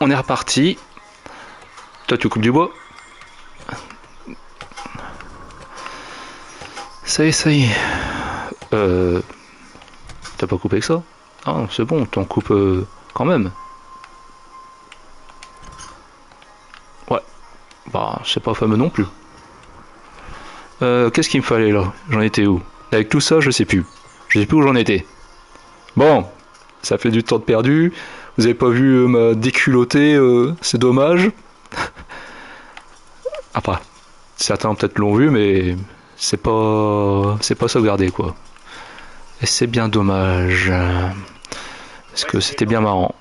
on est reparti. Toi, tu coupes du bois. Ça y est, ça y est. T'as pas coupé que ça? Ah, c'est bon, t'en coupes quand même. Ouais. Bah, c'est pas fameux non plus. Qu'est-ce qu'il me fallait là? J'en étais où? Avec tout ça, je sais plus. Je sais plus où j'en étais. Bon, ça fait du temps de perdu. Vous avez pas vu ma déculottée, c'est dommage. Enfin, certains peut-être l'ont vu, mais c'est pas sauvegardé quoi. Et c'est bien dommage. Parce que c'était bien marrant.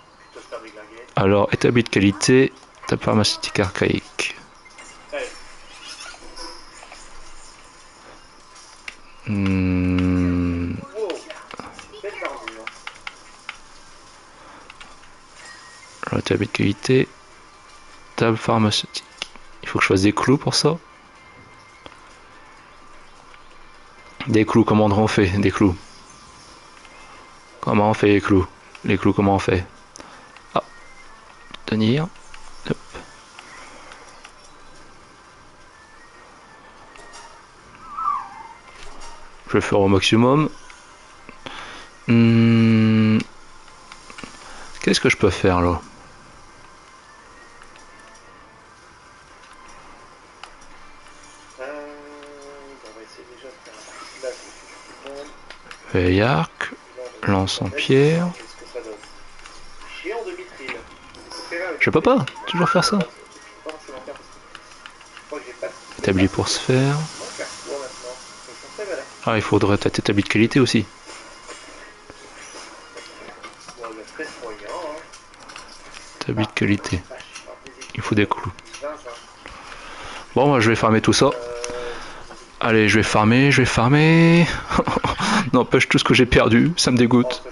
Alors, établi de qualité, table pharmaceutique archaïque. Alors, établi de qualité, table pharmaceutique. Il faut que je fasse des clous pour ça. Des clous, comment on fait des clous? Comment on fait les clous? Les clous, comment on fait? Ah, tenir. Hop. Je vais faire au maximum. Qu'est-ce que je peux faire là? Veille arc, lance en pierre. Je peux pas toujours faire ça. Établi pour se faire. Ah, il faudrait peut-être établi de qualité aussi. Établi de qualité. Il faut des clous. Bon, moi je vais farmer tout ça. Allez, je vais farmer. N'empêche tout ce que j'ai perdu, ça me dégoûte.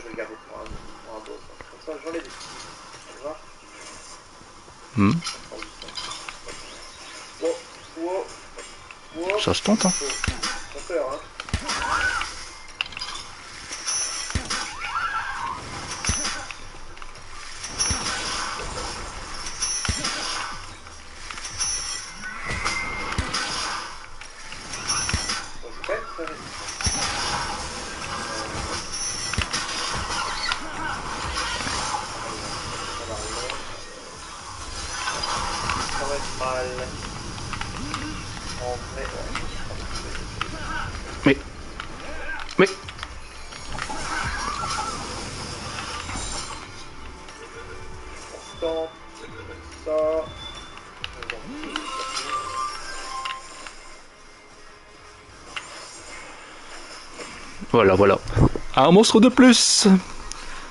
Ça se tente, hein. Mais... Voilà, voilà. Un monstre de plus.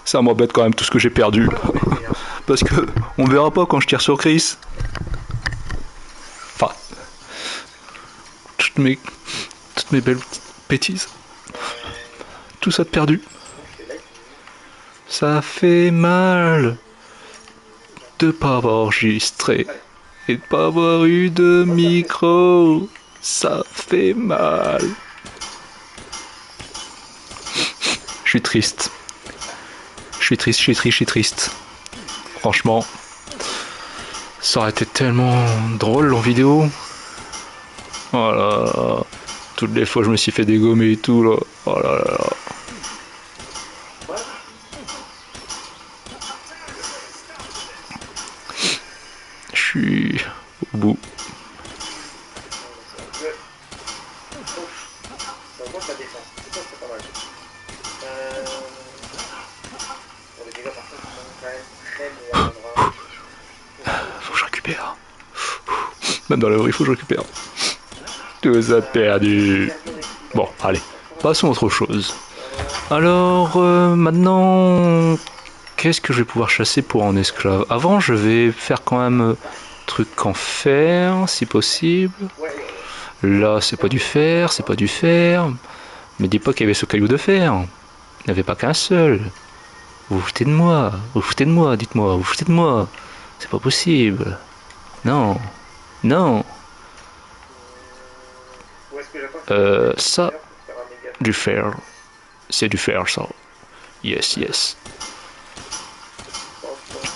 Ça m'embête quand même tout ce que j'ai perdu. Parce que on verra pas quand je tire sur Chris. Enfin... Toutes mes belles petites bêtises. Tout ça de perdu. Ça fait mal de pas avoir enregistré et de pas avoir eu de micro. Ça fait mal. Je suis triste. Je suis triste. Franchement, ça aurait été tellement drôle en vidéo. Voilà. Toutes les fois je me suis fait dégommer et tout là. Oh là là là. Je suis au bout. Faut que je récupère. Même dans la vraie, il faut que je récupère. Tout ça perdu. Bon, allez, passons à autre chose. Alors, maintenant, qu'est-ce que je vais pouvoir chasser pour en esclave? Avant, je vais faire quand même truc en fer, si possible. Là, c'est pas du fer, c'est pas du fer. Mais dis pas qu'il y avait ce caillou de fer. Il n'y avait pas qu'un seul. Vous vous foutez de moi, dites-moi, vous vous foutez de moi. C'est pas possible. Non, non. Ça, du fer. C'est du fer, ça. Yes, yes.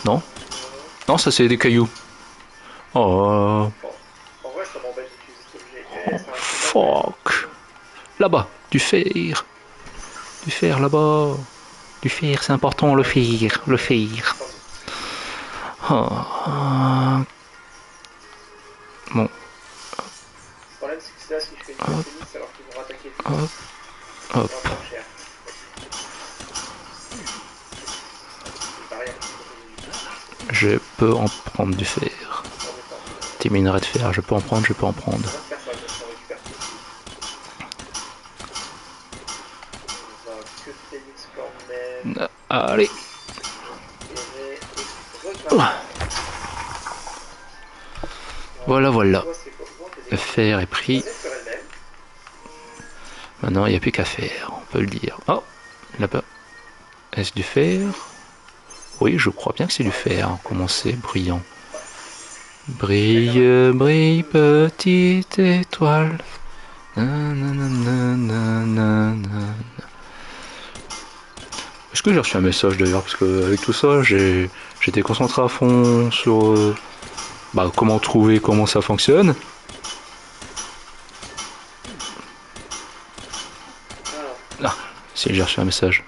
Non? Non, ça c'est des cailloux. Oh, Bon, en vrai, ça m'embête d'utiliser cet objet. Eh, c'est un cheval vert. fuck. Là-bas, du fer. Du fer là-bas. Du fer, c'est important, le fer. Le fer. Transit. Oh, bon, Le problème, c'est que ça, si je fais une chasse phoenix alors qu'ils vont rattaquer tout, hop, ça va hop. me faire cher. Les barrières qui protègent du phoenix, Je peux en prendre du fer. c'est embêtant. Tes minerais de fer, je peux en prendre, je peux en prendre. On va faire ça, parce qu'on récupère tout. On va que phoenix quand même. Allez. Récupérer et regraver. Voilà, voilà. Toi, c'est quoi? Moi, t'as des Le fer est pris. sur elle-même. Maintenant, il n'y a plus qu'à faire, on peut le dire. Oh, là-bas. Est-ce du fer? Oui, je crois bien que c'est du fer. Comment c'est brillant. Brille, brille, petite étoile. Est-ce que j'ai reçu un message d'ailleurs? Parce que avec tout ça, j'étais concentré à fond sur comment trouver comment ça fonctionne. Alors, Ah, si j'ai reçu un message.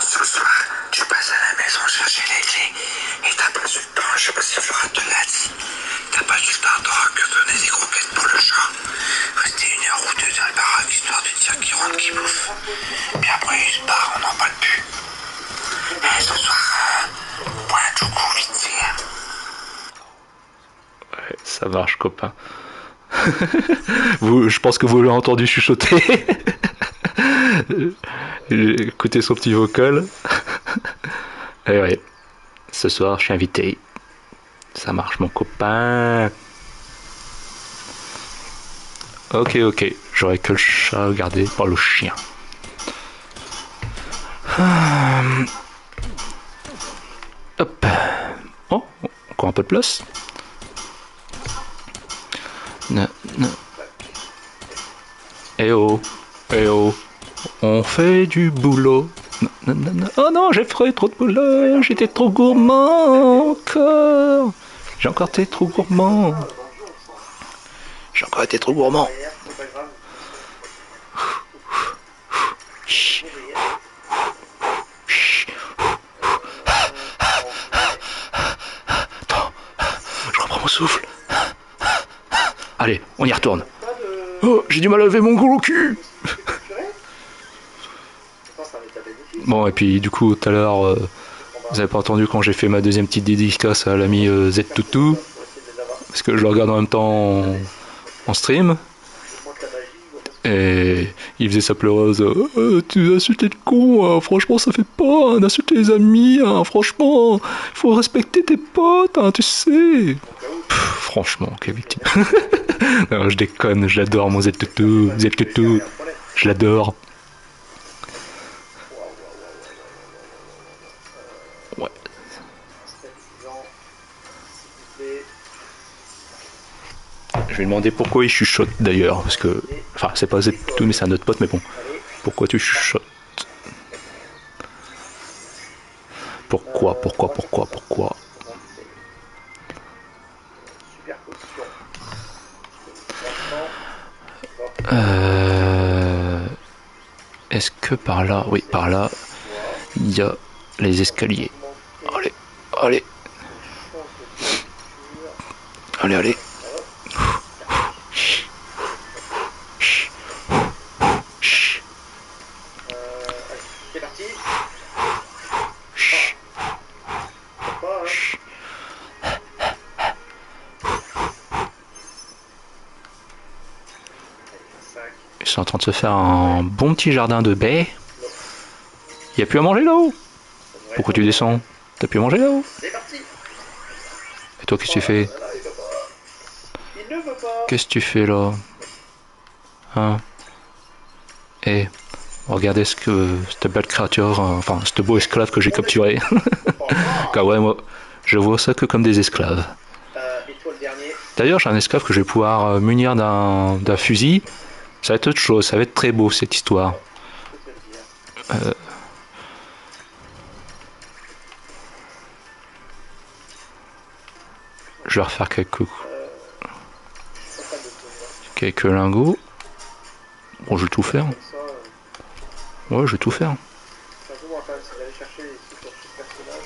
Ce soir, tu passes à la maison chercher les clés et t'as pas eu le temps, je sais pas si Flora te l'a dit, t'as pas eu le temps de donner des croquettes pour le chat. Rester 1 heure ou 2 dans le baraque histoire de dire qu'il rentre, qu'il bouffe. Puis après il se barre, on n'en parle plus. Et ce soir, point tout coup vite fait. Ouais, ça marche, copain. Je pense que vous l'avez entendu chuchoter. Écoutez son petit vocal. Et ouais, ce soir, je suis invité. Ça marche, mon copain. Ok, ok. J'aurais que le chat gardé par le chien. Hop. Oh, encore un peu de place. Non, non. Eh oh, eh oh. On fait du boulot. Non, non, non, non. Oh non, j'ai fait trop de boulot. J'étais trop gourmand encore. J'ai encore été trop gourmand. J'ai encore été trop gourmand. barrière, c'est pas grave. Chut, Derrière. chut. Attends, je reprends mon souffle. Allez, on y retourne. Pas de. Oh, j'ai du mal à lever mon gros cul. Capturé. Pourtant, c'est un état bénéfique. Bon, et puis du coup, tout à l'heure, vous avez pas entendu quand j'ai fait ma deuxième petite dédicace à l'ami Z-Toutou, Pour essayer de les avoir. parce que je le regarde en même temps en stream. Je manque la magie, je vois pas ce que Et il faisait sa pleureuse. Tu insultes le con, franchement ça fait pas, d'insulter les amis, franchement, il faut respecter tes potes, tu sais. Franchement, quelle victime. Non, je déconne, je l'adore mon Z-Toutou, Z-Toutou, je l'adore. Ouais. stabilisant, s'il vous plaît. Je vais demander pourquoi il chuchote d'ailleurs, parce que. Enfin, c'est pas Z-Toutou, mais c'est un autre pote, mais bon. Allez, Pourquoi tu chuchotes? Pourquoi? super position. Franchement, Est-ce que par là, oui, par là, il y a les escaliers. Allez, allez, allez, allez. c'est parti. Pas, Ils sont en train de se faire un bon petit jardin de baies. Il n'y a plus à manger là-haut. Pourquoi tu descends? T'as plus à manger là-haut. C'est parti. Et toi, qu'est-ce que tu fais? Là, il veut pas. Il ne veut pas. Qu'est-ce que tu fais là? Hein? Eh, regardez cette belle créature, enfin, ce beau esclave que j'ai capturé. Car ouais, moi, je vois ça que comme des esclaves. Et toi, le dernier. D'ailleurs, j'ai un esclave que je vais pouvoir munir d'un fusil. Ça va être autre chose, ça va être très beau cette histoire. Je vais refaire quelques Pas fan de ce quelques lingots. Bon, je vais tout faire. comme ça. Ouais, je vais tout faire. C'est un peu moins fan, c'est d'aller chercher les trucs sur chaque personnage.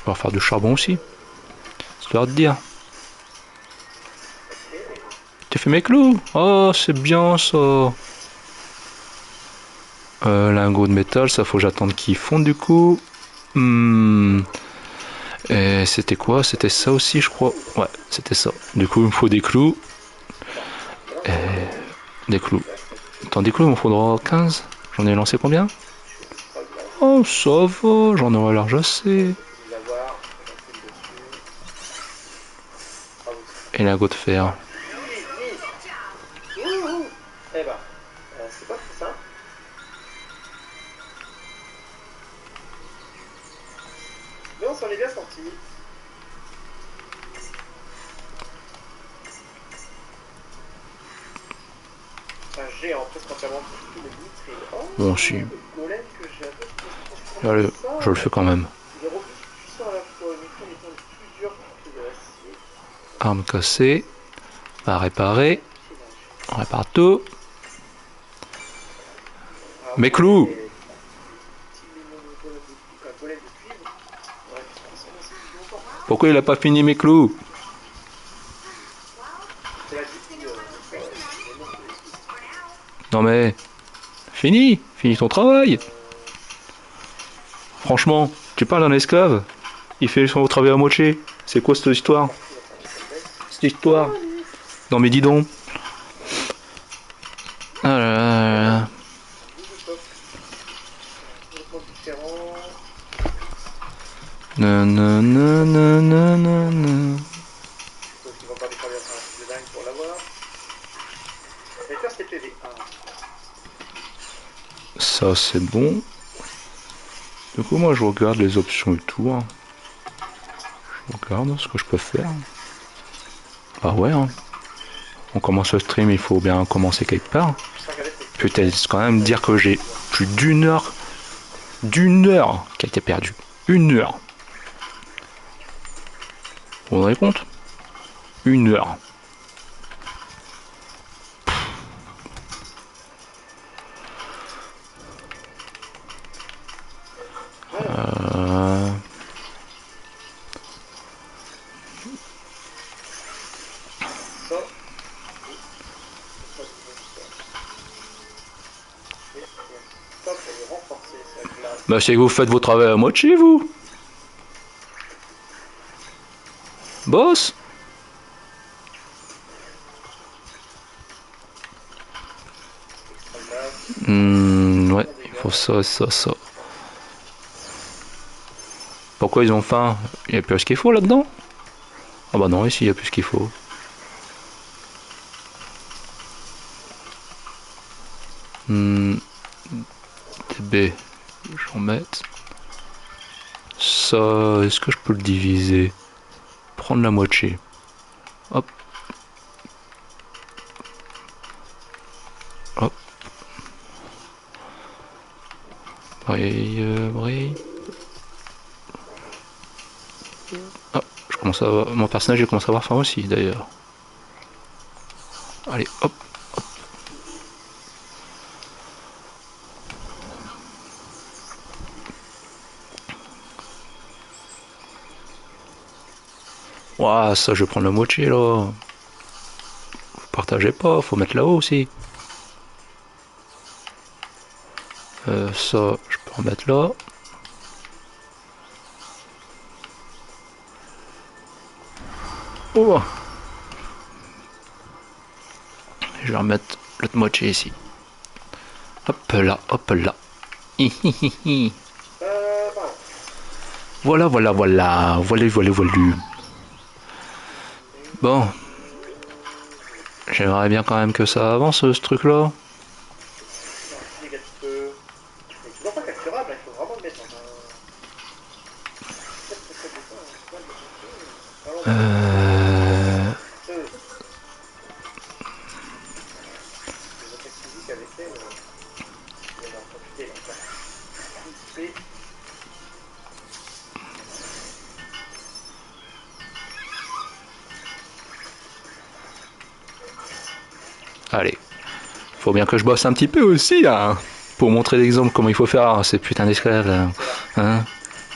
On va faire du charbon aussi. Histoire de dire. T'as fait mes clous? Oh, c'est bien ça. Lingot de métal, ça faut que j'attende qu'ils fondent du coup. Et c'était quoi? C'était ça aussi, je crois. Ouais, c'était ça. Du coup, il me faut des clous. Et... Des clous. Attends, des clous, il m'en faudra 15. J'en ai lancé combien? Oh, ça va, j'en aurais large assez. L'avoir, Et lingot de fer. eh ben, c'est pas très simple. Mais on s'en est bien sorti. Un géant, presque entièrement tout le vitré. Oh, Bon, si. le golem que j'avais. Allez, je le fais quand même. Il est robuste, puissant à la fois. Il faut des points plus durs que de l'acier. Arme cassée. À réparer. On répare tout. Mes clous. Pourquoi il a pas fini mes clous? Non mais... Fini ton travail. Franchement, tu parles d'un esclave. Il fait son travail à moitié. C'est quoi cette histoire? Cette histoire? Non mais dis donc. Ah là là là là. Non, non, non, non, non, non, non. Ça c'est bon. Du coup moi je regarde les options et tout. Hein. Je regarde ce que je peux faire. Ah ouais hein. On commence le stream, il faut bien commencer quelque part. Peut-être quand même dire que j'ai plus d'une heure qui a été perdue. 1 heure. Vous vous rendez compte? 1 heure. Bah c'est que vous faites vos travaux à moitié vous. Boss. Ouais, il faut ça, ça, ça. Pourquoi ils ont faim? Il n'y a plus ce qu'il faut là-dedans? Ah bah non, ici il n'y a plus ce qu'il faut. DB, je vais en mettre. Ça, est-ce que je peux le diviser? Prendre la moitié. Hop. Hop. Brille. Ah, je commence à avoir... Mon personnage il commence à avoir faim aussi d'ailleurs. Allez, hop. Ouah, ça je vais prendre la moitié là. Vous partagez pas, faut mettre là-haut aussi. Ça, je peux en mettre là. Oh. Je vais remettre l'autre moitié ici. Hop là, hop là. Voilà, voilà, voilà. Voilà, voilà, voilà. Bon. J'aimerais bien quand même que ça avance ce truc-là. Mais Allez. Faut bien que je bosse un petit peu aussi, hein. Pour montrer l'exemple comment il faut faire ces putains d'esclaves, là. Hein.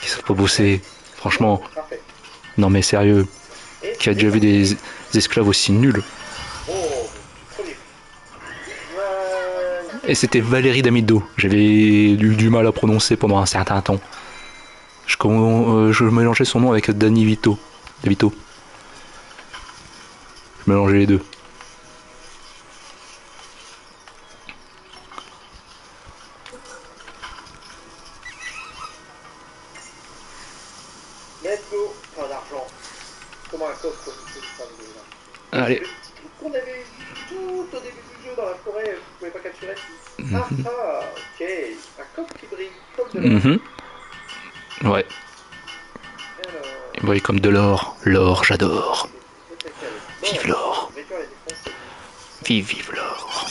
Qui savent pas bosser. Franchement. parfait. Non mais sérieux. Et Qui a déjà vu des esclaves aussi nuls? oh, premier. Voilà. Et c'était Valérie Damido. J'avais du mal à prononcer pendant un certain temps. Je mélangeais son nom avec Danny Vito. Vito. Je mélangeais les deux. Let's go. Pas d'argent. Comment un coq comme c'est ça, Allez. le petit truc qu'on avait vu tout au début du jeu dans la forêt, vous pouvez pas capturer. Ok. Un coq qui brille comme de l'or. Ouais. Alors, Il brille comme de l'or. L'or, j'adore. bon, Vive l'or. réduire la défense. Vive l'or.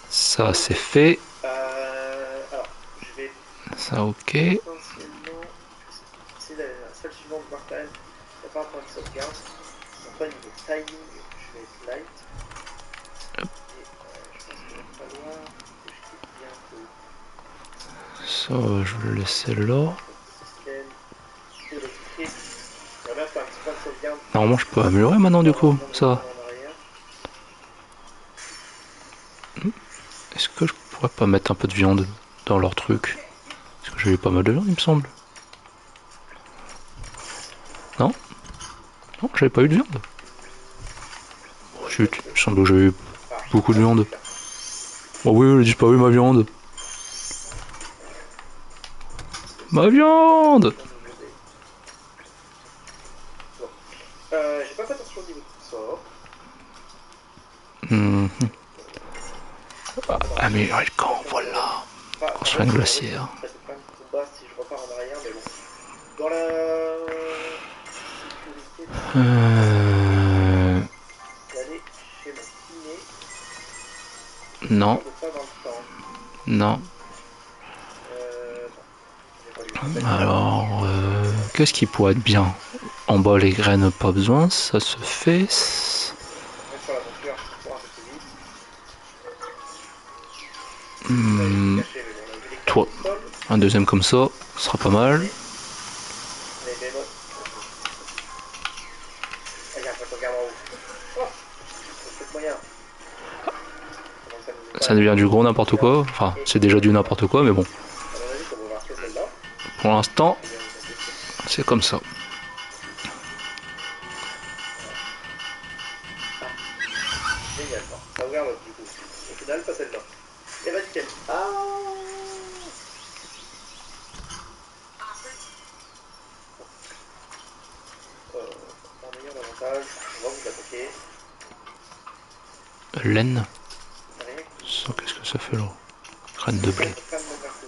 Ça, c'est fait. Alors, je vais Ça, ok. potentiellement. C'est la salle suivante, voir quand même. Il n'y a pas un point de sauvegarde. Donc, pas niveau timing, je vais être light. Et je pense qu'il va falloir que je quitte bientôt. Ça, je vais le laisser là. Système électrique. J'aimerais bien faire un petit point de sauvegarde. Normalement, je peux améliorer maintenant, du coup. Ça. En arrière. Est-ce que je pourrais pas mettre un peu de viande dans leur truc? Parce que j'avais pas mal de viande, il me semble. Non? Non, j'avais pas eu de viande. Oh, chut, il me semble que j'avais eu beaucoup de viande. Oh oui, elle a disparu ma viande. Ma viande! J'ai pas fait attention au niveau de sort. Améliorer le camp, voilà. Construire une glacière. Ça c'est pas un combat si je repars en arrière, mais bon. Dans la sécurité, d'aller chez mon kiné. Non, De pas dans le temps. non. Alors, qu'est-ce qui pourrait être bien? En bas, les graines, pas besoin, ça se fait. Même sur la voiture, c'est pour un peu plus vite. Toi, un deuxième comme ça, ce sera pas mal. Les bémols. Regarde, quand on regarde en haut. Oh, c'est moyen. Ça devient du gros n'importe quoi. Enfin, c'est déjà du n'importe quoi, mais bon. Pour l'instant, c'est comme ça. Génial, ça a ouvert l'autre du coup. Au final, pas celle-là. Et bah nickel. Ah, en ayant l'avantage, on va vous attaquer. Laine. Rien Ça, qu'est-ce que ça fait là? Graines de blé. qui calme mon perso.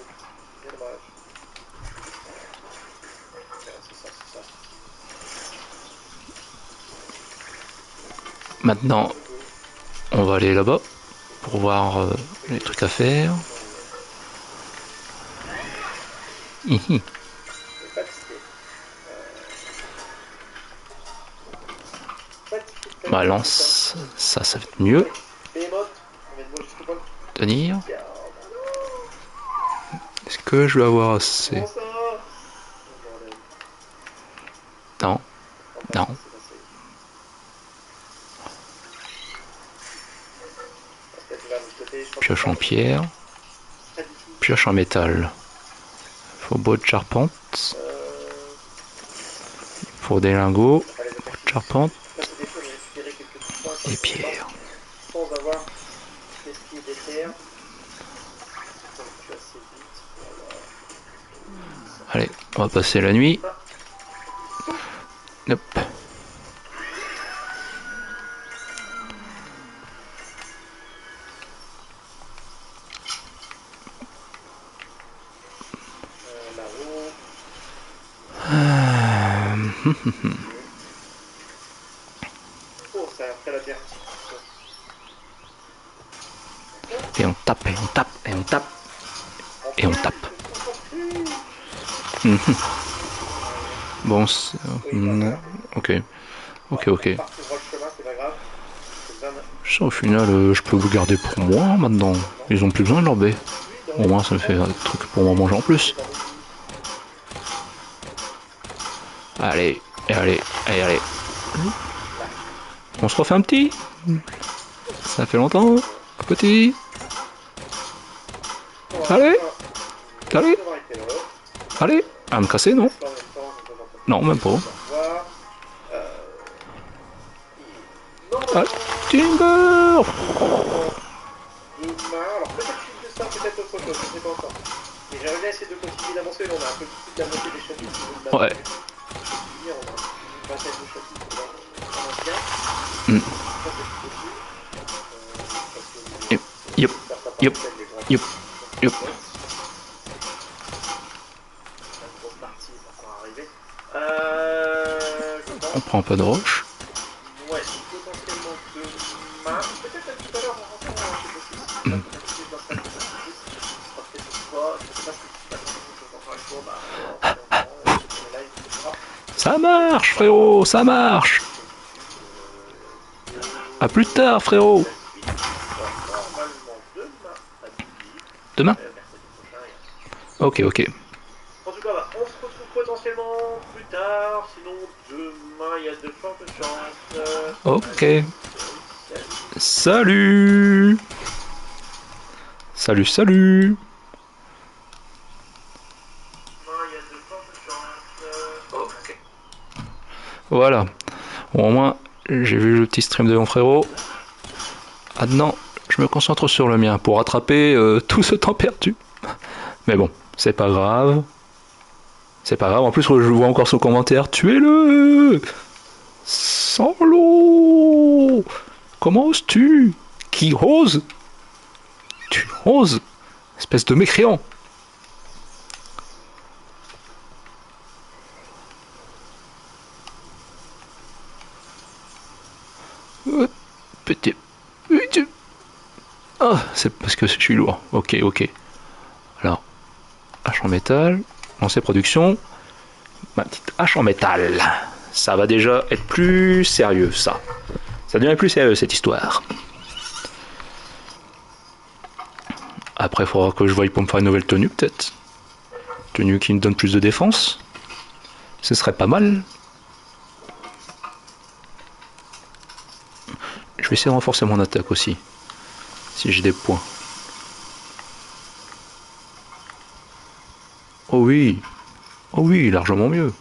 Bien dommage. C'est ça, c'est ça. Maintenant, on va aller là-bas pour voir les trucs à faire. Hihi. Pas de cité. Pas de cité. Bah, lance, ça va être mieux. Behemoth, on vient de voir jusqu'au point. Tenir. Est-ce que je vais avoir assez? Comment ça? Non. Non. Pioche en pierre. Pioche en métal. Faut bois de charpente. Faut des lingots. Bois de charpente. Et pierre. Sans avoir l'esprit des terres. Allez, on va passer la nuit. Hop. Oh, ça a fait la bière. Et on tape, et on tape, et on tape. On et on tape. Mhm. Bon, ok. Ok. Ça, au final, je peux le garder pour moi maintenant. Ils ont plus besoin de leur baie. Au moins, ça me fait un truc pour moi manger en plus. Allez. On se refait un petit. Ça fait longtemps. Un petit. Allez. À me casser, non? Non, même pas. Ah, Timber. Alors peut-être plus de ça, peut-être autre chose, je sais pas encore. Mais j'aimerais bien essayer de continuer d'avancer, on a un peu plus de la moitié des chapitres. Ouais. On a une vingtaine de chapitres, on avance bien. Yep. On prend un peu de roche. Ouais, potentiellement demain. Peut-être à tout à l'heure en rentrant, je sais pas si je sais pas. Ça marche, frérot, ça marche. À plus tard, frérot. Demain? Ok. En tout cas, on se retrouve potentiellement plus tard, sinon demain il y a de fortes chances. Ok. Salut. Ok. Voilà. Bon, au moins, j'ai vu le petit stream de mon frérot. Maintenant, je me concentre sur le mien pour rattraper tout ce temps perdu. Mais bon, c'est pas grave. En plus, je vois encore son commentaire. Tuez-le! Sans l'eau! Comment oses-tu? Qui ose? Tu oses? Espèce de mécréant! Petit. Ah, c'est parce que je suis lourd. Ok. Alors, hache en métal, lancer production. Ma petite hache en métal. Ça va déjà être plus sérieux, ça. Ça devient plus sérieux, cette histoire. Après, il faudra que je voie pour me faire une nouvelle tenue, peut-être. Tenue qui me donne plus de défense. Ce serait pas mal. Je vais essayer de renforcer mon attaque aussi. Si j'ai des points. Oh oui, largement mieux.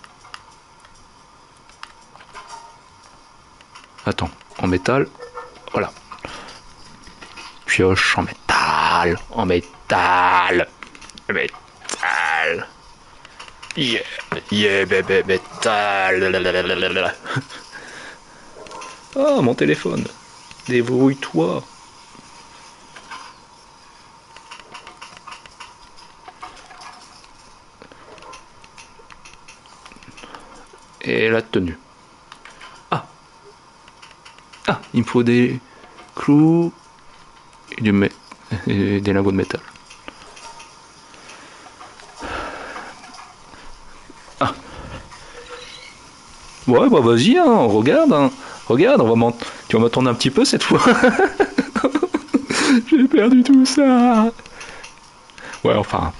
Attends, en métal, voilà. Pioche en métal. Yeah, bébé, métal. Oh, mon téléphone. Débrouille-toi. Et la tenue. Ah, il me faut des clous et des lingots de métal. Ah. Ouais, bah vas-y, hein, regarde, tu vas m'attendre un petit peu cette fois. J'ai perdu tout ça. Ouais, enfin,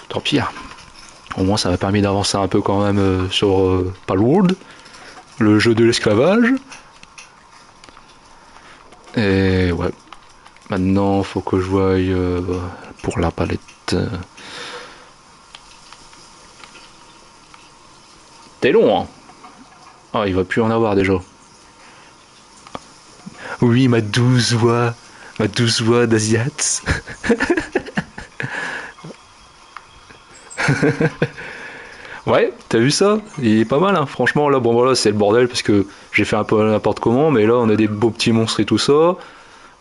tant pis. Au moins, ça m'a permis d'avancer un peu quand même sur Palworld, le jeu de l'esclavage. Et ouais. Maintenant, faut que je voie pour la palette. T'es long, hein? Ah, il va plus en avoir déjà. Oui, ma 12 voix d'Asiat. Ouais, t'as vu ça? Il est pas mal, hein. Franchement, là, bon, voilà, c'est le bordel parce que j'ai fait un peu n'importe comment, mais là, on a des beaux petits monstres et tout ça.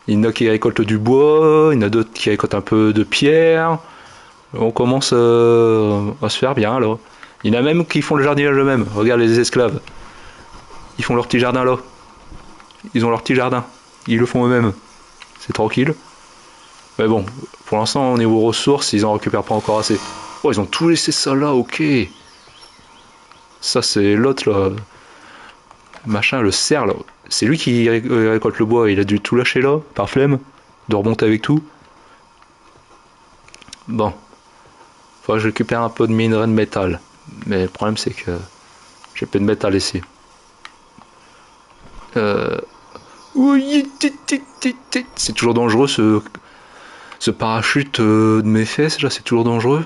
Il y en a qui récoltent du bois, il y en a d'autres qui récoltent un peu de pierre. On commence à se faire bien, là. Il y en a même qui font le jardinage eux-mêmes. Regarde les esclaves. Ils font leur petit jardin là. Ils ont leur petit jardin. Ils le font eux-mêmes. C'est tranquille. Mais bon, pour l'instant, au niveau ressources, ils en récupèrent pas encore assez. Oh, ils ont tout laissé ça là, ok. Ça, c'est l'autre là. Machin, le cerf là. C'est lui qui récolte le bois. Il a dû tout lâcher là, par flemme, de remonter avec tout. Bon. Faut que je récupère un peu de minerai de métal. Mais le problème, c'est que j'ai peu de métal ici. C'est toujours dangereux ce parachute de mes fesses là, c'est toujours dangereux.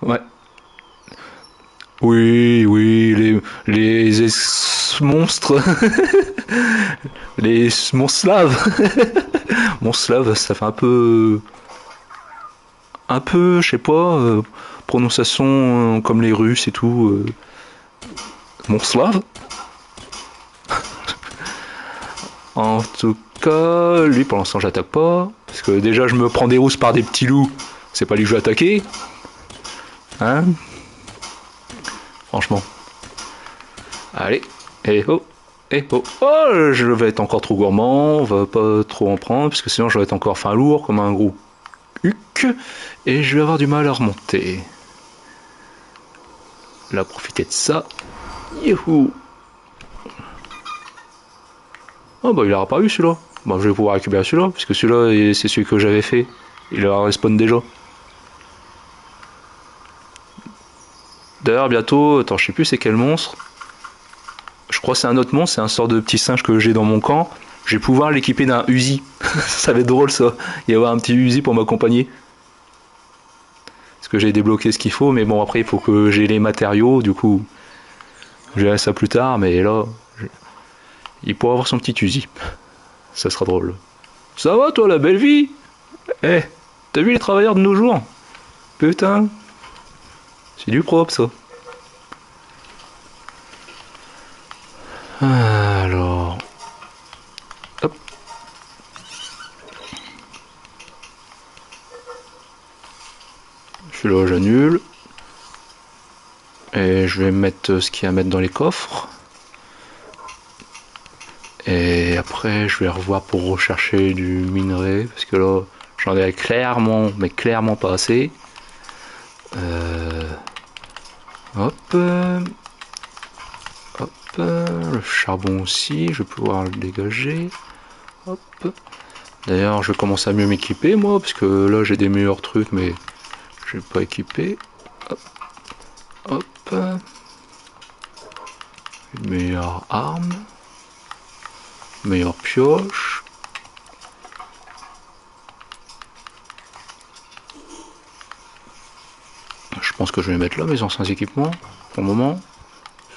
Ouais. Oui, oui, les monstres, les monslaves, monslave, ça fait un peu, je sais pas, prononciation comme les Russes et tout, monslave. En tout cas, lui pour l'instant j'attaque pas, parce que déjà je me prends des rousses par des petits loups, c'est pas lui que je vais attaquer, hein. Franchement. Allez, eh oh, eh oh. Oh, je vais être encore trop gourmand, on va pas trop en prendre, parce que sinon je vais être encore fin lourd comme un gros huc, et je vais avoir du mal à remonter. Là, profiter de ça. Youhou. Oh bah il aura pas eu celui-là. Bon, je vais pouvoir récupérer celui-là, parce que celui-là c'est celui que j'avais fait. Il aura respawn déjà. D'ailleurs bientôt, attends je sais plus c'est quel monstre. Je crois que c'est un autre monstre, c'est un sort de petit singe que j'ai dans mon camp. Je vais pouvoir l'équiper d'un Uzi. Ça va être drôle ça. Il va y avoir un petit Uzi pour m'accompagner. Parce que j'ai débloqué ce qu'il faut, mais bon après il faut que j'ai les matériaux, du coup je verrai ça plus tard, mais là il pourra avoir son petit Uzi. Ça sera drôle. Ça va toi la belle vie? Eh, t'as vu les travailleurs de nos jours? Putain, c'est du propre ça. Alors, hop. Celui-là j'annule. Et je vais mettre ce qu'il y a à mettre dans les coffres. Et après je vais revoir pour rechercher du minerai. Parce que là j'en ai clairement, mais clairement pas assez. Hop. Hop. Le charbon aussi, je vais pouvoir le dégager. Hop. D'ailleurs je vais commencer à mieux m'équiper moi. Parce que là j'ai des meilleurs trucs mais je vais pas équiper. Hop. Hop. Une meilleure arme. Meilleure pioche. Je pense que je vais mettre là mes anciens équipements pour le moment.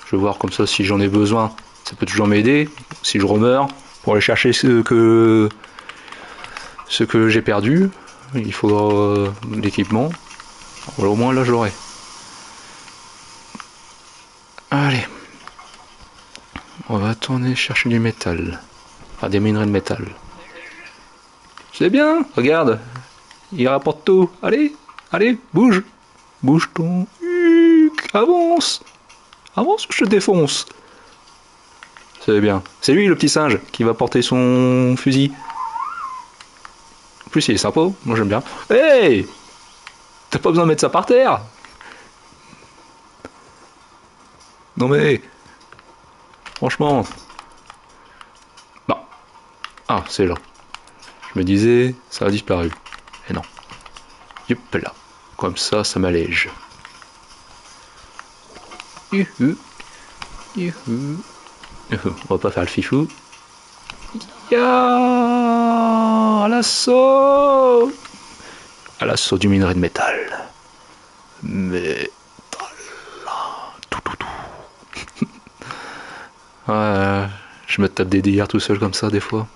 Je vais voir comme ça si j'en ai besoin. Ça peut toujours m'aider. Si je remeurs pour aller chercher ce que j'ai perdu, il faudra l'équipement. Voilà, au moins là je l'aurai. Allez. On va tourner chercher du métal. Enfin des minerais de métal. C'est bien, regarde. Il rapporte tout. Allez, allez, bouge. Bouge ton huc. Avance. Avance ou je te défonce. C'est bien. C'est lui le petit singe qui va porter son fusil. En plus il est sympa, moi j'aime bien. Hey, t'as pas besoin de mettre ça par terre. Non mais... Franchement... Bah. Ah, c'est là. Je me disais, ça a disparu. Et non. Yup là. Comme ça, ça m'allège. Youhou. Youhou. On va pas faire le fifou. Ya à l'assaut. À l'assaut du minerai de métal. Métal. Tout, tout, tout. Ouais, je me tape des délires tout seul comme ça des fois.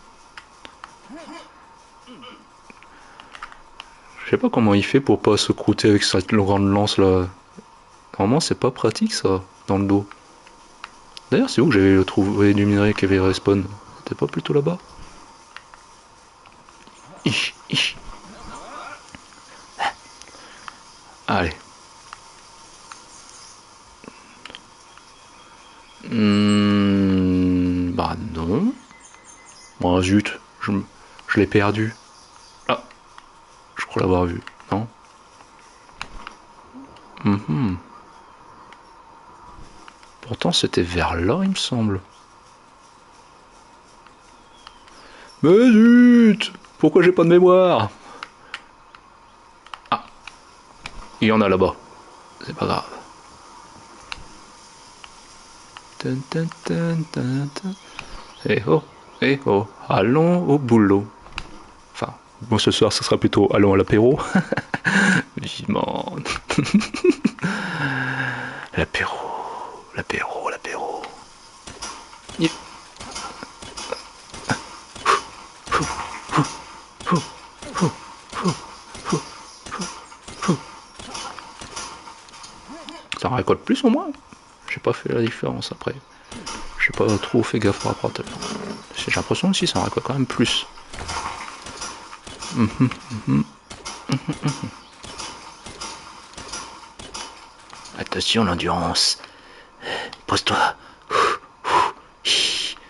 Je sais pas comment il fait pour pas se croûter avec cette grande lance là. Normalement c'est pas pratique ça, dans le dos. D'ailleurs c'est où que j'avais trouvé du minerai qui avait respawn? C'était pas plutôt là-bas? Allez. Bah non. Bon zut, je l'ai perdu. Ah, pour l'avoir vu, non? Pourtant c'était vers là, il me semble. Mais zut! Pourquoi j'ai pas de mémoire? Ah, il y en a là-bas. C'est pas grave. Eh oh, allons au boulot. Enfin, bon, ce soir, ce sera plutôt allons à l'apéro. Vivement. L'apéro. Yeah. Ça en récolte plus au moins. J'ai pas fait la différence après. J'ai pas trop fait gaffe par rapport à tout à l'heure. J'ai l'impression aussi ça en récolte quand même plus. Attention l'endurance. Pose-toi.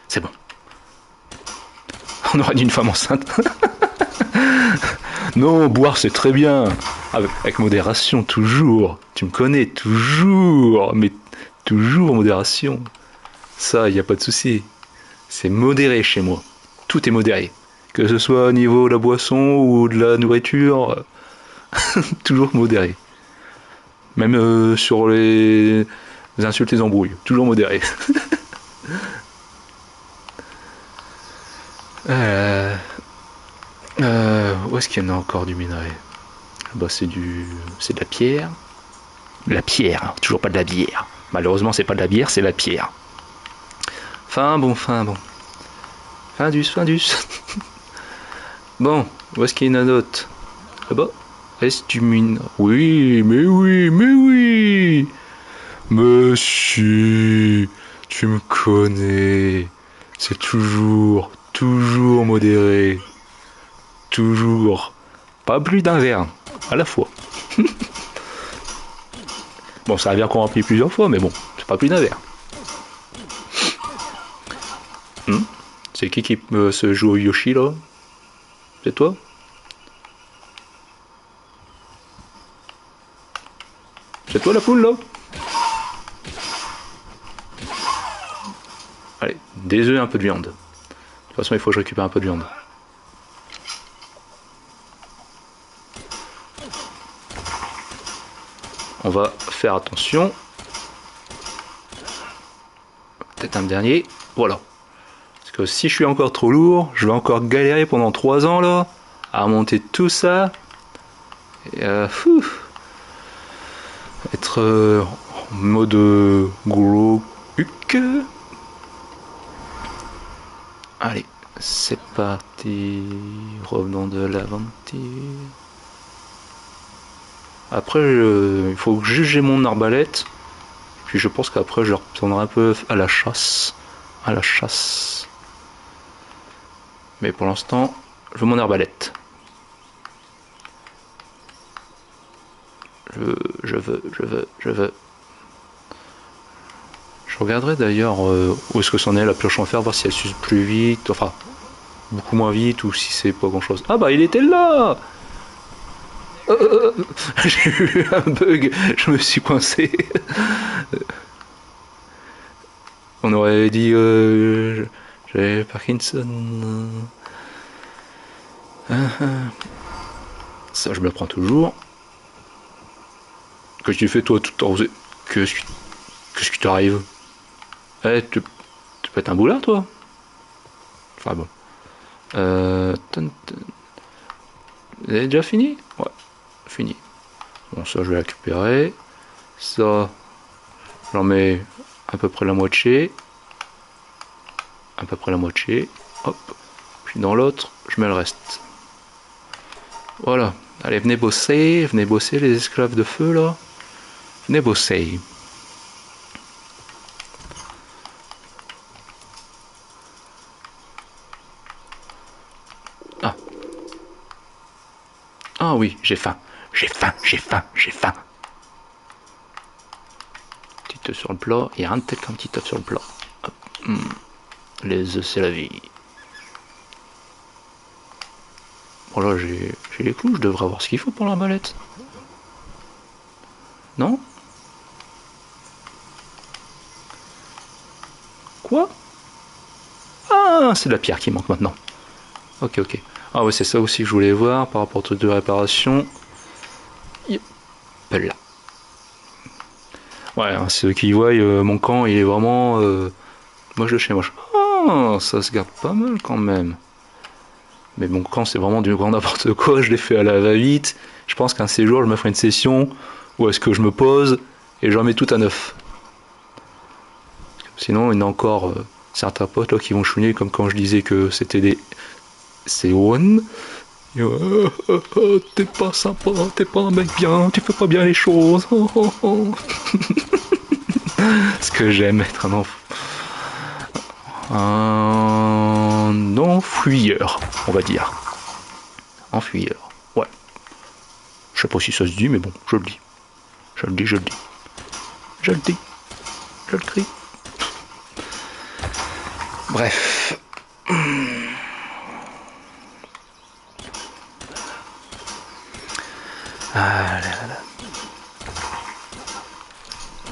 C'est bon. On aurait dit une femme enceinte. Non, boire c'est très bien. Avec modération, toujours. Tu me connais, toujours. Mais toujours modération. Ça, il n'y a pas de souci. C'est modéré chez moi. Tout est modéré. Que ce soit au niveau de la boisson ou de la nourriture, toujours modéré. Même sur les insultes et les embrouilles, toujours modéré. Où est-ce qu'il y en a encore du minerai? Bah c'est de la pierre. La pierre, hein, toujours pas de la bière. Malheureusement c'est pas de la bière, c'est la pierre. Fin bon. Findus. Bon, où est-ce qu'il y en a d'autres? Là-bas? Est-ce du minerai? Oui. Monsieur, tu me connais. C'est toujours modéré. Toujours. Pas plus d'un verre, à la fois. Bon, ça a bien qu'on remplit plusieurs fois, mais bon, c'est pas plus d'un verre. C'est qui se joue au Yoshi là? C'est toi? C'est toi la poule là? Allez, des œufs, un peu de viande. De toute façon, il faut que je récupère un peu de viande. On va faire attention. Peut-être un dernier. Voilà. Parce que si je suis encore trop lourd, je vais encore galérer pendant 3 ans là à monter tout ça. Et être en mode gros huc. Allez, c'est parti. Revenons de l'aventure. Après, il faut que j'ai mon arbalète. Puis je pense qu'après, je retournerai un peu à la chasse. Mais pour l'instant, je veux mon arbalète. Je veux. Je regarderai d'ailleurs où est-ce que c'en est la pioche en fer, voir si elle s'use plus vite, enfin beaucoup moins vite, ou si c'est pas grand chose. Ah bah il était là. J'ai eu un bug, je me suis coincé. On aurait dit j'ai Parkinson. Ça je me le prends toujours. Que tu fais toi tout arrosé? Qu'est-ce qui t'arrive? Eh, tu peux être un boulard toi? Enfin bon. Vous avez déjà fini? Ouais, fini. Bon, ça je vais récupérer. Ça, j'en mets à peu près la moitié. Hop. Puis dans l'autre, je mets le reste. Voilà. Allez, venez bosser les esclaves de feu là. Venez bosser. Ah oui, j'ai faim. Petit œuf sur le plat, il y a rien de tel qu'un petit œuf sur le plat. Les œufs, c'est la vie. Oh là, j'ai les clous, je devrais avoir ce qu'il faut pour l'arbalète. Non? Quoi? Ah, c'est de la pierre qui manque maintenant. Ok, ok. Ah ouais, c'est ça aussi que je voulais voir par rapport au truc de réparation. Yep. Là. Ouais, hein, ceux qui voient, mon camp, il est vraiment moche de chez moche. Ah, ça se garde pas mal quand même. Mais mon camp, c'est vraiment du grand n'importe quoi. Je l'ai fait à la va-vite. Je pense qu'un séjour, je me ferai une session où est-ce que je me pose et je remets tout à neuf. Sinon, il y en a encore certains potes là, qui vont chouiner, comme quand je disais que c'était des C1. T'es pas sympa, t'es pas un mec bien, tu fais pas bien les choses. Ce que j'aime être un enfuyeur, on va dire. Enfuyeur, ouais. Je sais pas si ça se dit, mais bon, je le dis. Je le dis, je le dis. Je le dis. Je le crie. Bref. Ah là là.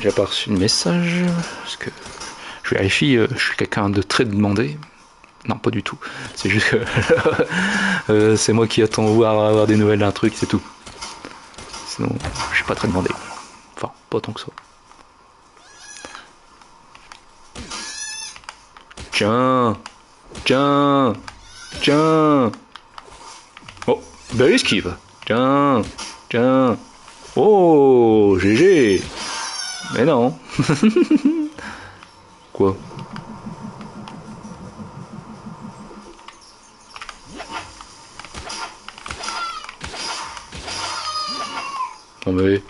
J'ai pas reçu de message, parce que je vérifie, je suis quelqu'un de très demandé. Non, pas du tout. C'est juste que c'est moi qui attends voir avoir des nouvelles d'un truc, c'est tout. Sinon, je suis pas très demandé. Enfin, pas tant que ça. Tiens, tiens, tiens. Oh, belle esquive. Tiens, tiens. Oh, GG. Mais non. Quoi? Non mais...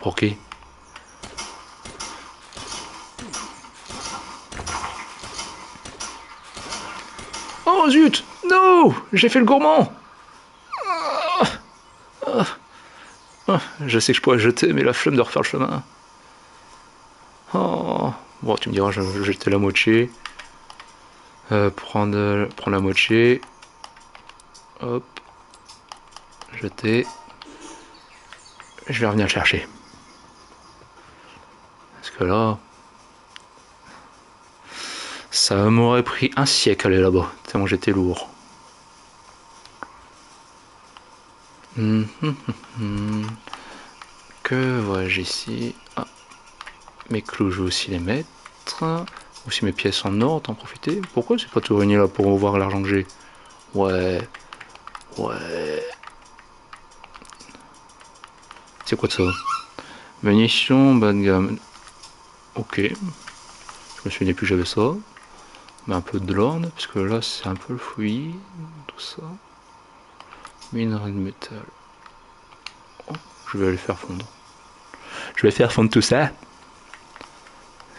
Pour qui? Oh zut! Non! J'ai fait le gourmand! Je sais que je pourrais jeter, mais la flemme de refaire le chemin. Oh. Bon, tu me diras, je vais jeter la moitié. Prendre la moitié. Hop. Jeter. Je vais revenir le chercher. Parce que là... Ça m'aurait pris un siècle aller là-bas, tellement j'étais lourd. Que vois-je ici? Ah, mes clous, je vais aussi les mettre. Aussi mes pièces en or, t'en profiter. Pourquoi j'ai pas tout réuni là pour voir l'argent que j'ai? Ouais. Ouais. C'est quoi de ça? Munitions, bas de gamme. Ok. Je me souvenais plus que j'avais ça. Mais un peu de l'orne, parce que là c'est un peu le fouillis, tout ça. Minerai de métal. Oh, je vais aller faire fondre. Je vais faire fondre tout ça.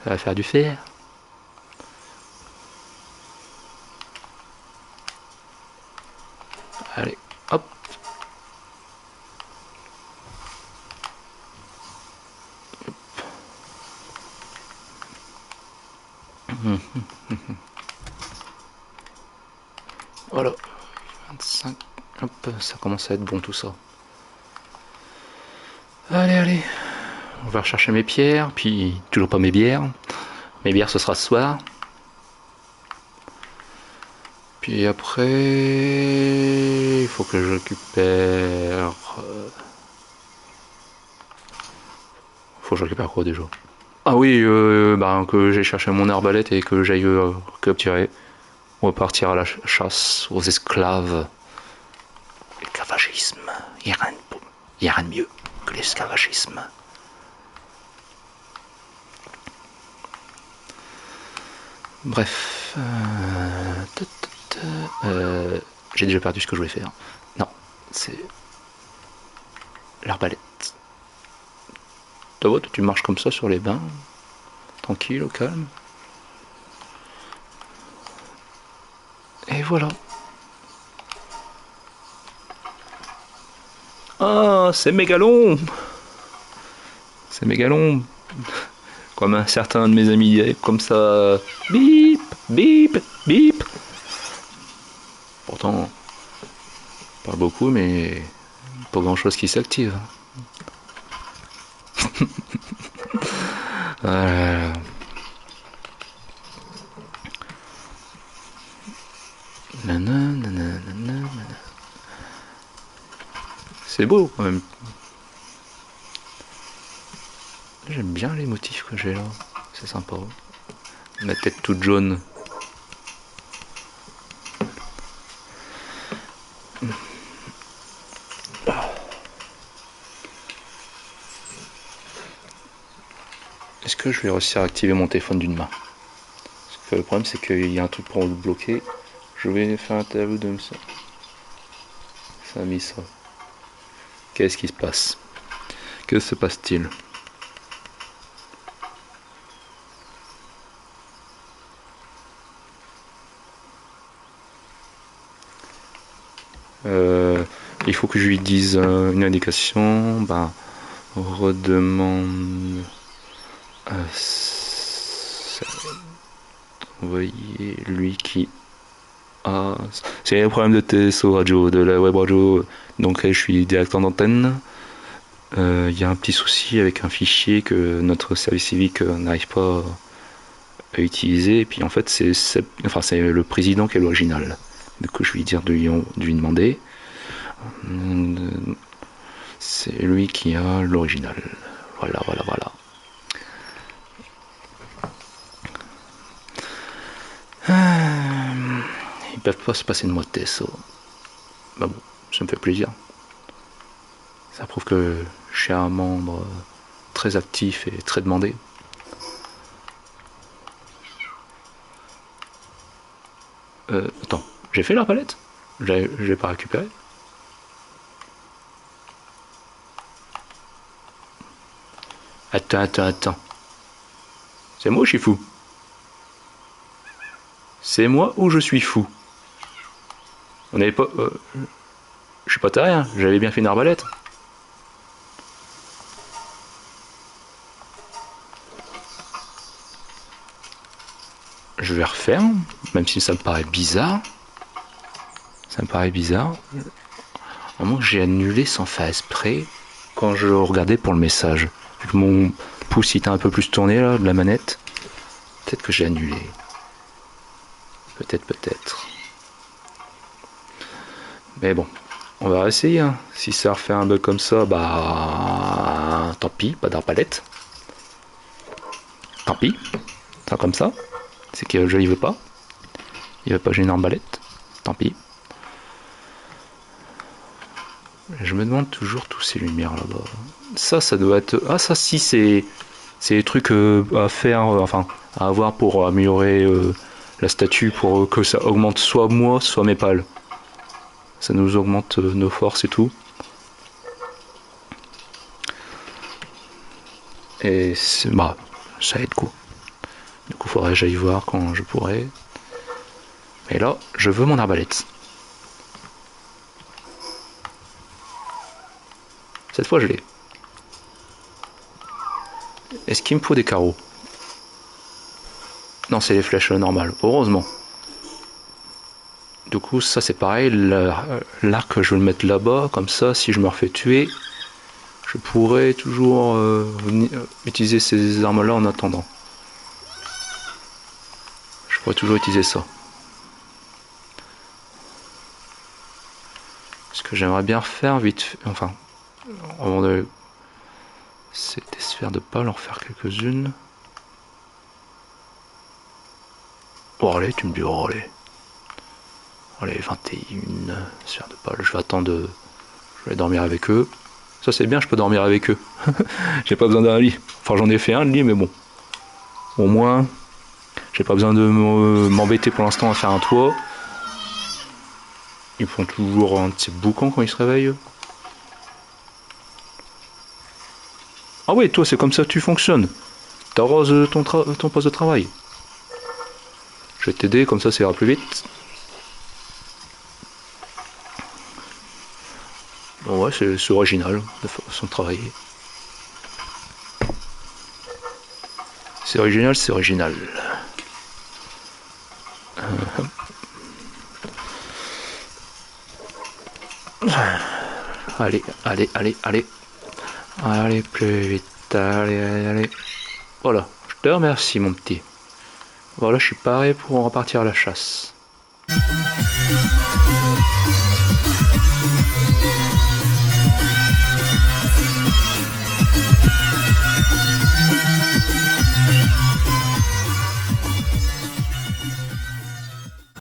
Ça va faire du fer. Allez, hop. Voilà. 25. Hop, ça commence à être bon tout ça. Allez, allez. On va rechercher mes pierres, puis toujours pas mes bières. Mes bières ce sera ce soir. Puis après, il faut que je récupère... Faut que je récupère quoi déjà? Ah oui, que j'ai cherché mon arbalète et que j'aille capturer. On va partir à la chasse aux esclaves. L'esclavagisme, il n'y a rien de mieux que l'esclavagisme. Bref, j'ai déjà perdu ce que je voulais faire. Non, c'est l'arbalète. Toi, tu marches comme ça sur les bains, tranquille, au calme. Et voilà. Ah, c'est mégalon. C'est mégalon. Comme un certain de mes amis dirait, comme ça. Bip, bip, bip. Pourtant, beaucoup, mais pas grand chose qui s'active. C'est beau quand même. J'aime bien les motifs que j'ai là, c'est sympa. La tête toute jaune. Est-ce que je vais réussir à activer mon téléphone d'une main? Parce que le problème c'est qu'il y a un truc pour le bloquer. Je vais faire un tableau de ça. Ça a mis ça. Qu'est-ce qui se passe? Que se passe-t-il? Il faut que je lui dise une indication. Bah, redemande. Envoyer lui qui a. C'est un problème de TSO radio, de la web radio. Donc je suis directeur d'antenne. Il y a un petit souci avec un fichier que notre service civique n'arrive pas à utiliser. Et puis en fait, c'est le président qui est l'original. Du coup, je vais lui dire de lui demander. C'est lui qui a l'original. Voilà. Ils peuvent pas se passer de moi de TSO. Bah bon, ça me fait plaisir. Ça prouve que je suis un membre très actif et très demandé. Attends, j'ai fait la palette? Je l'ai pas récupéré? Attends. C'est moi ou je suis fou? C'est moi ou je suis fou? On n'avait pas... je suis pas terrien, j'avais bien fait une arbalète. Je vais refaire, même si ça me paraît bizarre. À moins que j'ai annulé sans faire exprès quand je regardais pour le message. Vu que mon pouce était un peu plus tourné là, de la manette. Peut-être que j'ai annulé. Peut-être. Mais bon, on va essayer. Hein. Si ça refait un bug comme ça, bah tant pis, pas d'arbalète. Tant pis, ça comme ça. C'est que je n'y veux pas. Il veut pas que j'ai une arbalète. Tant pis. Je me demande toujours tous ces lumières là-bas. Ça doit être... Ah ça si, c'est des trucs à faire, à avoir pour améliorer la statue, pour que ça augmente soit moi, soit mes pales. Ça nous augmente nos forces et tout. Et bah, ça aide quoi. Du coup, faudrait que j'aille voir quand je pourrai. Mais là, je veux mon arbalète. Cette fois, je l'ai. Est-ce qu'il me faut des carreaux? Non, c'est les flèches normales. Heureusement. Du coup, ça c'est pareil. L'arc, je vais le mettre là-bas. Comme ça, si je me refais tuer, je pourrais toujours utiliser ces armes-là en attendant. Je pourrais toujours utiliser ça. Ce que j'aimerais bien refaire vite... Enfin, avant de... C'est des sphères de pales, en refaire quelques-unes. Oh allez, tu me dis, oh allez. Allez, 21 sphères de pales. Je vais attendre de... Je vais dormir avec eux. Ça c'est bien, je peux dormir avec eux. J'ai pas besoin d'un lit. Enfin j'en ai fait un de lit, mais bon. Au moins, j'ai pas besoin de m'embêter pour l'instant à faire un toit. Ils font toujours un petit boucan quand ils se réveillent. Ah oui, toi c'est comme ça que tu fonctionnes. T'arroses ton poste de travail. Je vais t'aider, comme ça ira plus vite. Bon ouais, c'est original de façon de travailler. C'est original, c'est original. Allez, allez, allez, allez. Allez, plus vite. Allez, allez, allez. Voilà, je te remercie, mon petit. Voilà, je suis paré pour repartir à la chasse.